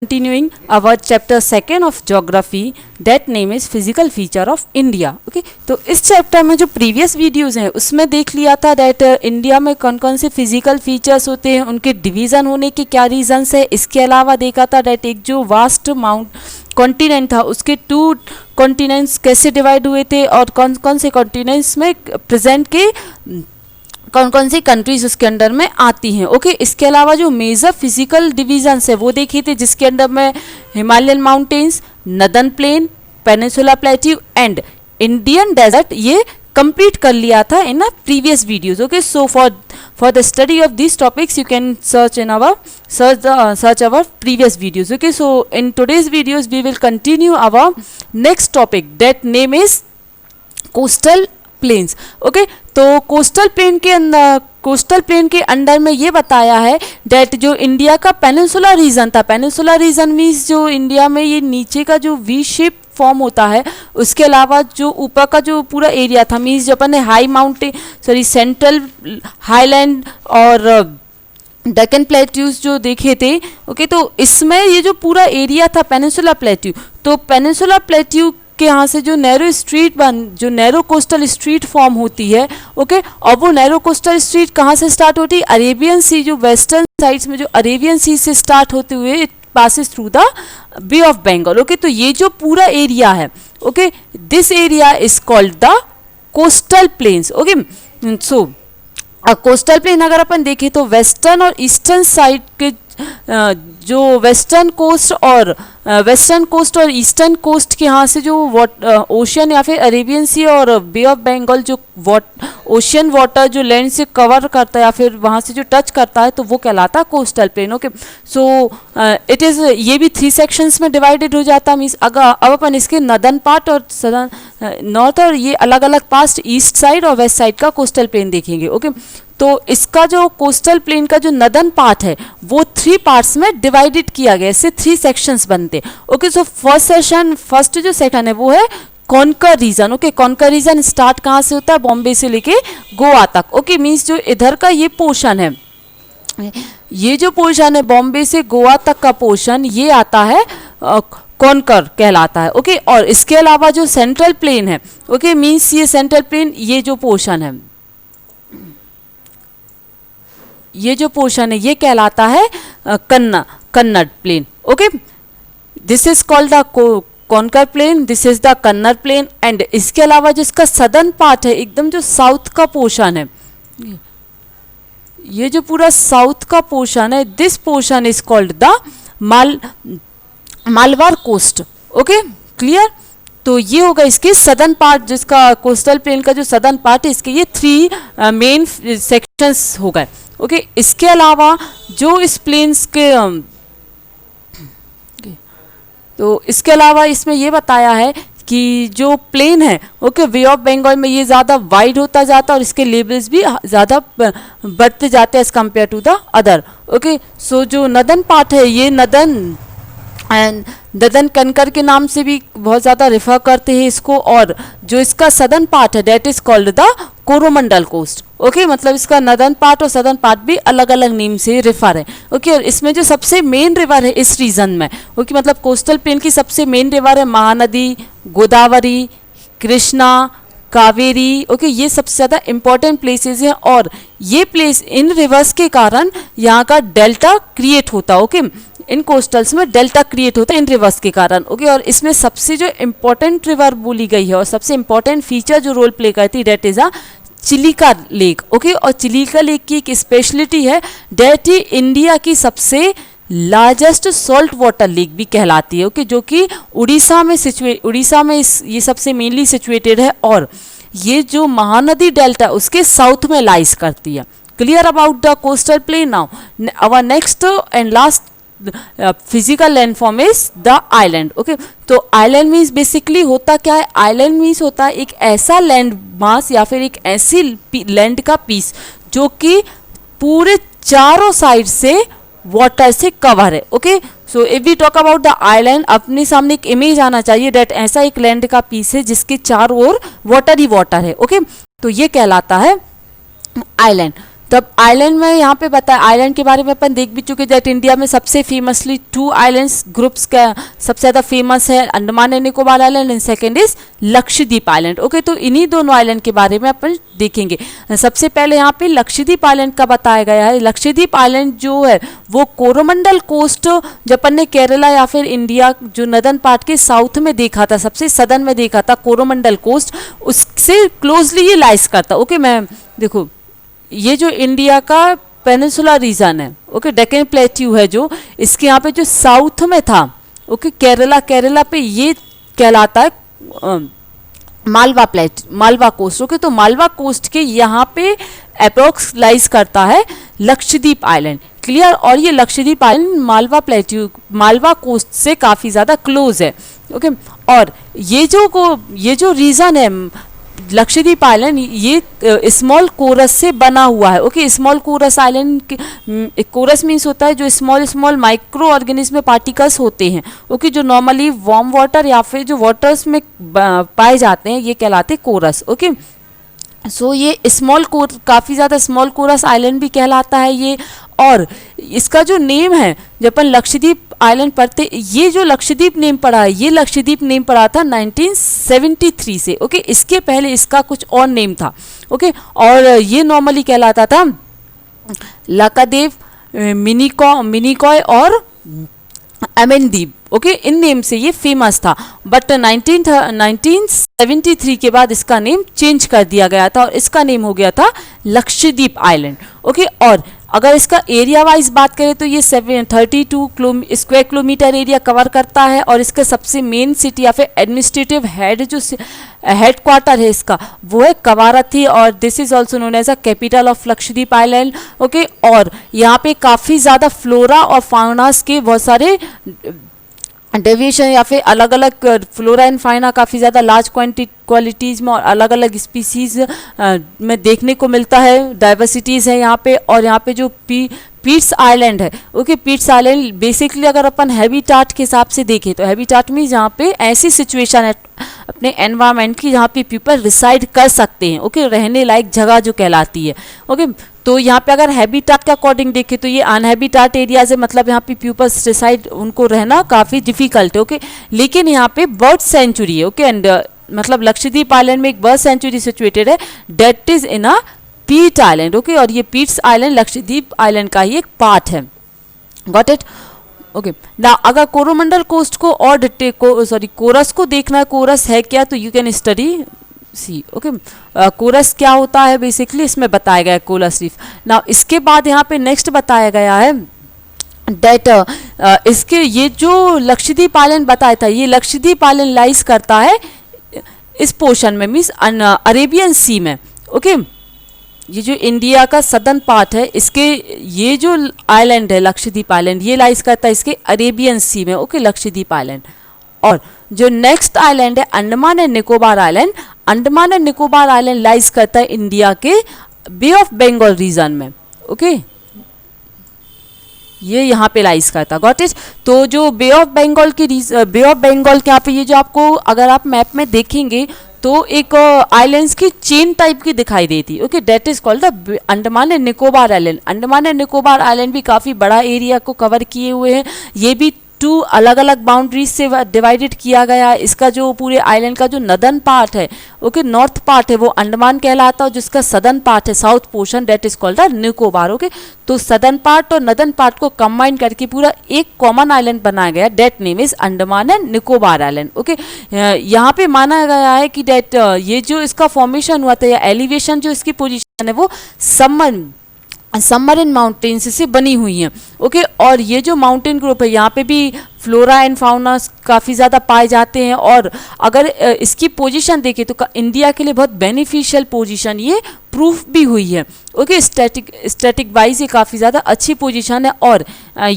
continuing our chapter second of geography, that name is physical feature of India. Okay, तो इस chapter में जो previous videos हैं उसमें देख लिया था दैट इंडिया में कौन कौन से फिजिकल फीचर्स होते हैं, उनके डिवीज़न होने के क्या रीजंस है। इसके अलावा देखा था दैट एक जो वास्ट माउंट कॉन्टिनेंट था उसके टू कॉन्टिनेंट्स कैसे डिवाइड हुए थे और कौन कौन से कॉन्टिनेंट्स में प्रेजेंट के कौन कौन सी कंट्रीज उसके अंडर में आती हैं। ओके, इसके अलावा जो मेजर फिजिकल डिवीजन्स है वो देखे थे, जिसके अंडर में Himalayan mountains, northern plain, peninsula plateau and Indian desert ये कंप्लीट कर लिया था in previous videos. Okay, so for the study of this topics you can search our previous videos. Okay, so in today's videos we will continue our next topic, that name is coastal plains. Okay, तो coastal plain के under में ये बताया है that जो India का peninsula region था, peninsula region means जो इंडिया में ये नीचे का जो वी शेप फॉर्म होता है, उसके अलावा जो ऊपर का जो पूरा एरिया था मीन्स जो अपन ने हाई माउंटेन सेंट्रल हाईलैंड और डेक्कन प्लेट्यूज जो देखे थे। ओके, तो इसमें ये जो पूरा एरिया था पेनिनसुला प्लेट्यू, तो पेनिनसुला प्लेट्यू के यहाँ से जो नैरो कोस्टल स्ट्रीट फॉर्म होती है। ओके, और वो नैरो कोस्टल स्ट्रीट कहाँ से स्टार्ट होती है, अरेबियन सी, जो वेस्टर्न साइड्स में जो अरेबियन सी से स्टार्ट होते हुए it passes through the bay of Bengal. Okay, तो ये जो पूरा एरिया है, okay, this area is called the coastal plains. Okay, so coastal plain अगर अपन देखें तो वेस्टर्न और ईस्टर्न साइड के जो वेस्टर्न कोस्ट और ईस्टर्न कोस्ट के यहाँ से जो ओशियन या फिर अरेबियन सी और बे ऑफ बंगाल जो ओशियन वाटर जो लैंड से कवर करता है या फिर वहाँ से जो टच करता है तो वो कहलाता है coastal plain. Okay, so it is ये भी 3 सेक्शंस में डिवाइडेड हो जाता है। मीन्स अगर अब अपन इसके नदर्न पार्ट और सदर्न नॉर्थ और ये अलग अलग पार्ट ईस्ट साइड और वेस्ट साइड का कोस्टल प्लेन देखेंगे। ओके, तो इसका जो कोस्टल प्लेन का जो नदर्न पार्ट है वो 3 पार्ट्स में डिवाइडेड किया गया, इससे 3 सेक्शंस बनते। ओके, सो फर्स्ट जो सेक्शन है वो है Konkan region. Okay, Konkan region start कहाँ से होता है, बॉम्बे से लेके गोवा तक। ओके, मीन्स जो इधर का ये पोर्शन है, ये जो पोर्शन है बॉम्बे से गोवा तक का पोर्शन ये आता है कॉन्कर कहलाता है। ओके, और इसके अलावा जो सेंट्रल प्लेन है, ओके, मीन्स ये सेंट्रल प्लेन ये जो पोर्शन है, ये जो पोर्शन है ये कहलाता है Kannada plain. Okay, this is called the Konkan plain, this is the Kannada plain. And इसके अलावा जिसका सदर्न पार्ट है, एकदम जो साउथ का पोर्शन है, ये जो पूरा साउथ का पोर्शन है, this portion is called the Malabar coast. Okay, clear. तो ये होगा इसके सदर्न पार्ट, जिसका कोस्टल प्लेन का जो सदर्न पार्ट है, इसके ये 3 मेन सेक्शंस हो गए। ओके, इसके अलावा जो इस प्लेन्स के तो इसके अलावा इसमें ये बताया है कि जो प्लेन है, ओके, वे ऑफ बंगाल में ये ज़्यादा वाइड होता जाता है और इसके लेवल्स भी ज़्यादा बढ़ते जाते हैं as compare to the other. Okay, so जो नदर्न पार्ट है ये नदर्न कनकर के नाम से भी बहुत ज़्यादा रेफर करते हैं इसको, और जो इसका सदर्न पार्ट है that is called the Coromandel coast. Okay, मतलब इसका नदर्न पार्ट और सदर्न पार्ट भी अलग अलग नेम से रेफर है। ओके, और इसमें जो सबसे मेन रिवर है इस रीजन में, ओके, मतलब कोस्टल प्लेन की सबसे मेन रिवर है महानदी, गोदावरी, कृष्णा, कावेरी। ओके, ये सबसे ज़्यादा इंपॉर्टेंट प्लेसेस हैं और ये प्लेस इन रिवर्स के कारण यहाँ का डेल्टा क्रिएट होता है। ओके, इन कोस्टल्स में डेल्टा क्रिएट होता है इन रिवर्स के कारण। ओके, और इसमें सबसे जो इम्पोर्टेंट रिवर बोली गई है और सबसे इम्पोर्टेंट फीचर जो रोल प्ले करती है that is Chilika lake. Okay, और चिलिका लेक की एक स्पेशलिटी है डेट ही इंडिया की सबसे लार्जेस्ट सॉल्ट वाटर लेक भी कहलाती है। ओके, जो कि उड़ीसा में ये सबसे मेनली सिचुएटेड है और ये जो महानदी डेल्टा उसके साउथ में लाइज करती है। Clear about the coastal plain. Now our next and last physical landform is the island. Okay, तो आइलैंड मीन्स बेसिकली होता क्या है, आइलैंड मीन्स होता है एक ऐसा लैंड मास या फिर एक ऐसी लैंड का पीस जो कि पूरे चारों साइड से वाटर से कवर है। Okay, so if we talk about the island, अपने सामने एक इमेज आना चाहिए डेट ऐसा एक लैंड का पीस है जिसके चारों ओर वाटर ही वाटर है। ओके, तो ये कहलाता है आइलैंड। तब आइलैंड में यहाँ पे बताया, आइलैंड के बारे में अपन देख भी चुके दैट इंडिया में सबसे फेमसली 2 आइलैंड्स ग्रुप्स का सबसे ज़्यादा फेमस है, Andaman and Nicobar island and second is Lakshadweep island. Okay, तो इन्हीं दोनों आइलैंड के बारे में अपन देखेंगे। सबसे पहले यहाँ पे लक्षद्वीप आइलैंड का बताया गया है। लक्षद्वीप आइलैंड जो है वो कोरोमंडल कोस्ट, जब अपन ने केरला या फिर इंडिया जो नदन पार्ट के साउथ में देखा था, सबसे सदन में देखा था कोरोमंडल कोस्ट, उससे क्लोजली ये लाइज करता। ओके, मैं देखो ये जो इंडिया का पेनिनसुला रीजन है, ओके, डेक्कन प्लेट्यू है जो, इसके यहाँ पे जो साउथ में था, ओके, केरला पे ये कहलाता है मालवा कोस्ट। ओके, तो मालवा कोस्ट के यहाँ पे अप्रोक्स लाइज करता है लक्षद्वीप आइलैंड। क्लियर? और ये लक्षद्वीप आइलैंड मालवा कोस्ट से काफ़ी ज़्यादा क्लोज है। ओके, और ये जो रीजन है लक्षद्वीप आइलैंड, ये स्मॉल कोरस से बना हुआ है। Okay, small corals island, corals means होता है जो स्मॉल माइक्रो ऑर्गेनिज्म पार्टिकल्स होते हैं। ओके, जो नॉर्मली वार्म वाटर या फिर जो वाटर्स में पाए जाते हैं, ये कहलाते कोरस। ओके, सो ये काफ़ी ज़्यादा स्मॉल कोरस आइलैंड भी कहलाता है ये। और इसका जो नेम है, जब अपन लक्षद्वीप आइलैंड पढ़ते, ये जो लक्षद्वीप नेम पड़ा है, ये लक्षद्वीप नेम पड़ा था 1973 से। ओके, इसके पहले इसका कुछ और नेम था। ओके, और ये नॉर्मली कहलाता था लकादेव, मिनिकॉय और अमेनदीप। ओके, इन नेम से ये फेमस था, बट 1973 के बाद इसका नेम चेंज कर दिया गया था और इसका नेम हो गया था लक्षद्वीप आइलैंड। ओके, और अगर इसका एरिया वाइज बात करें तो ये 32 स्क्वायर किलोमीटर एरिया कवर करता है, और इसका सबसे मेन सिटी या फिर एडमिनिस्ट्रेटिव हेड जो हेड क्वार्टर है इसका, वो है कवारत्ती, और this is also known as a capital of Lakshadweep island. Okay, और यहाँ पे काफ़ी ज़्यादा फ्लोरा और फाउनास के बहुत सारे डेविएशन या फिर अलग अलग फ्लोरा एंड फाइना काफ़ी ज़्यादा लार्ज क्वालिटीज़ में और अलग अलग स्पीसीज़ में देखने को मिलता है, डाइवर्सिटीज़ है यहाँ पे। और यहाँ पे जो पीट्स आइलैंड है, ओके, पीट्स आइलैंड बेसिकली अगर अपन हैबिटाट के हिसाब से देखें तो हैबिटाट में जहाँ पे ऐसी सिचुएशन है अपने एनवायरनमेंट की जहाँ पे पीपल रिसाइड कर सकते हैं। ओके, रहने लायक जगह जो कहलाती है। ओके, तो यहाँ पे अगर हैबिटाट के अकॉर्डिंग देखें तो ये अनहैबिटाट एरियाज है, मतलब यहाँ पे पीपल्स रिसाइड, उनको रहना काफ़ी डिफिकल्ट है। ओके, लेकिन यहाँ पे बर्ड सेंचुरी है। ओके, एंड मतलब लक्षद्वीप आइलैंड में एक बर्ड सेंचुरी सिचुएटेड है, डेट इज इन अ पीट आइलैंड। ओके, और ये पीट्स आइलैंड लक्षद्वीप आइलैंड का ही एक पार्ट है। Got it? ओके, ना अगर कोरोमंडल कोस्ट को और कोरस को देखना है, कोरस है क्या, तो you can study see. Okay, corals क्या होता है बेसिकली इसमें बताया गया है, कोरस रीफ। ना इसके बाद यहाँ पे नेक्स्ट बताया गया है डेट इसके ये जो लक्षद्वीप आइलैंड बताया था, ये लक्षद्वीप आइलैंड लाइज करता है इस पोर्शन में, मीन्स अरेबियन सी में। ओके, ये जो इंडिया का सदर्न पार्ट है, इसके ये जो आइलैंड है लक्षद्वीप आइलैंड, ये लाइज करता है इसके अरेबियन सी में। Okay, Lakshadweep island. और जो नेक्स्ट आइलैंड है Andaman and Nicobar island, Andaman and Nicobar island lies करता है इंडिया के बे ऑफ बंगाल रीजन में। ओके, ये यहाँ पे लाइज करता। Got it? तो जो बे ऑफ बंगाल के यहाँ पे ये जो आपको अगर आप मैप में देखेंगे तो एक आइलैंड्स की चेन टाइप की दिखाई देती है। Okay, that is called the Andaman and Nicobar island. Andaman and Nicobar island भी काफ़ी बड़ा एरिया को कवर किए हुए हैं। ये भी 2 अलग अलग बाउंड्रीज से डिवाइडेड किया गया है। इसका जो पूरे आइलैंड का जो नदर्न पार्ट है, ओके, नॉर्थ पार्ट है, वो अंडमान कहलाता है, और जिसका सदर्न पार्ट है, south portion, that is called the Nicobar. Okay, तो सदर्न पार्ट और नदर्न पार्ट को कंबाइन करके पूरा एक कॉमन आइलैंड बनाया गया, that name is Andaman and Nicobar island. Okay, यहाँ पे माना गया है कि डेट ये जो इसका फॉर्मेशन हुआ था या एलिवेशन जो इसकी पोजिशन है वो सबमरीन माउंटेन्स से बनी हुई हैं। ओके, और ये जो माउंटेन ग्रुप है यहाँ पे भी फ्लोरा एंड फाउना काफ़ी ज़्यादा पाए जाते हैं। और अगर इसकी पोजीशन देखें तो इंडिया के लिए बहुत बेनिफिशियल पोजीशन ये प्रूफ भी हुई है। ओके, स्टैटिक वाइज ये काफ़ी ज़्यादा अच्छी पोजीशन है। और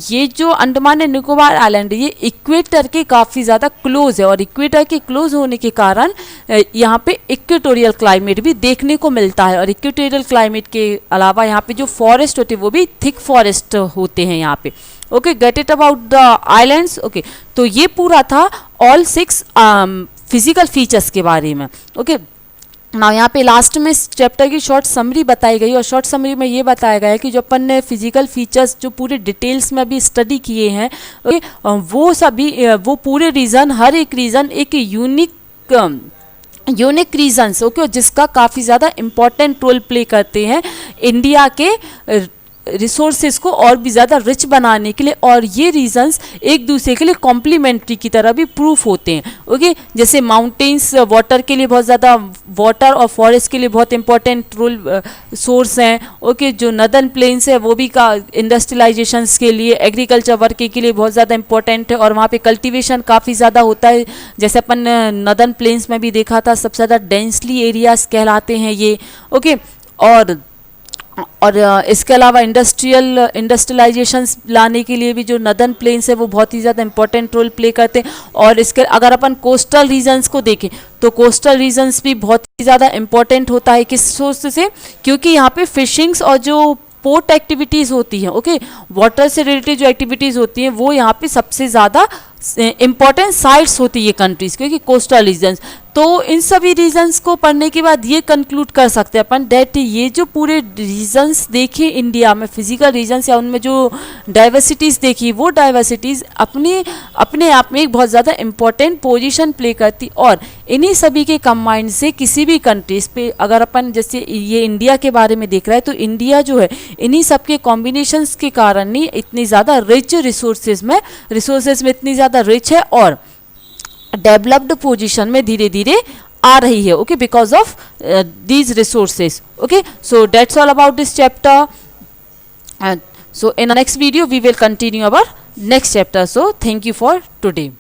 ये जो अंडमान एंड निकोबार आइलैंड है ये इक्वेटर के काफ़ी ज़्यादा क्लोज है, और इक्वेटर के क्लोज होने के कारण यहाँ पे इक्वेटोरियल क्लाइमेट भी देखने को मिलता है। और इक्वेटोरियल क्लाइमेट के अलावा यहाँ पे जो फॉरेस्ट होते हैं वो भी थिक फॉरेस्ट होते हैं यहाँ पे। Okay, get it about the islands. Okay, तो ये पूरा था ऑल 6 फिजिकल फीचर्स के बारे में। ओके, ना यहाँ पे लास्ट में इस चैप्टर की शॉर्ट समरी बताई गई, और शॉर्ट समरी में ये बताया गया है कि जो अपन ने फिजिकल फीचर्स जो पूरे डिटेल्स में अभी स्टडी किए हैं, ओके, वो सभी वो पूरे रीजन, हर एक रीजन एक यूनिक रीजन्स, ओके, जिसका काफ़ी ज़्यादा इम्पोर्टेंट रोल प्ले करते हैं इंडिया के रिसोर्सेज को और भी ज़्यादा रिच बनाने के लिए, और ये रीजन्स एक दूसरे के लिए कॉम्प्लीमेंट्री की तरह भी प्रूफ होते हैं, ओके। जैसे माउंटेन्स वाटर के लिए बहुत ज़्यादा, वाटर और फॉरेस्ट के लिए बहुत इंपॉर्टेंट रोल सोर्स हैं, ओके। जो नदर्न प्लेन्स है वो भी का इंडस्ट्रियलाइजेशंस के लिए, एग्रीकल्चर वर्क के लिए बहुत ज़्यादा इंपॉर्टेंट है, और वहाँ पे कल्टीवेशन काफ़ी ज़्यादा होता है। जैसे अपन नदर्न प्लेन्स में भी देखा था, सबसे ज़्यादा डेंसली एरियाज कहलाते हैं ये, ओके। और इसके अलावा इंडस्ट्रियलाइजेशंस लाने के लिए भी जो नदर्न प्लेन्स है वो बहुत ही ज़्यादा इंपॉर्टेंट रोल प्ले करते हैं। और इसके अगर अपन कोस्टल रीजन्स को देखें तो कोस्टल रीजन्स भी बहुत ही ज़्यादा इंपॉर्टेंट होता है, किस सोर्स से, क्योंकि यहाँ पे फिशिंग्स और जो पोर्ट एक्टिविटीज़ होती हैं, ओके, वाटर से रिलेटेड जो एक्टिविटीज़ होती हैं वो यहाँ पे सबसे ज़्यादा इंपॉर्टेंट साइट्स होती है कंट्रीज़, क्योंकि कोस्टल रीजन्स। तो इन सभी रीजन्स को पढ़ने के बाद ये कंक्लूड कर सकते हैं अपन डेट ये जो पूरे रीजन्स देखे इंडिया में, फिजिकल रीजन्स या उनमें जो डाइवर्सिटीज़ देखी, वो डाइवर्सिटीज़ अपने आप में एक बहुत ज़्यादा इंपॉर्टेंट पोजीशन प्ले करती, और इन्हीं सभी के कंबाइंड से किसी भी कंट्रीज़ पे अगर अपन जैसे ये इंडिया के बारे में देख रहा है, तो इंडिया जो है इन्हीं सब के कॉम्बिनेशंस के कारण ही इतनी ज़्यादा रिच रिसोर्सेज में इतनी ज़्यादा रिच है और डेवलप्ड पोजीशन में धीरे धीरे आ रही है, okay, because of these resources, okay. So that's all about this chapter, so in the next video we will continue our next chapter. So thank you for today.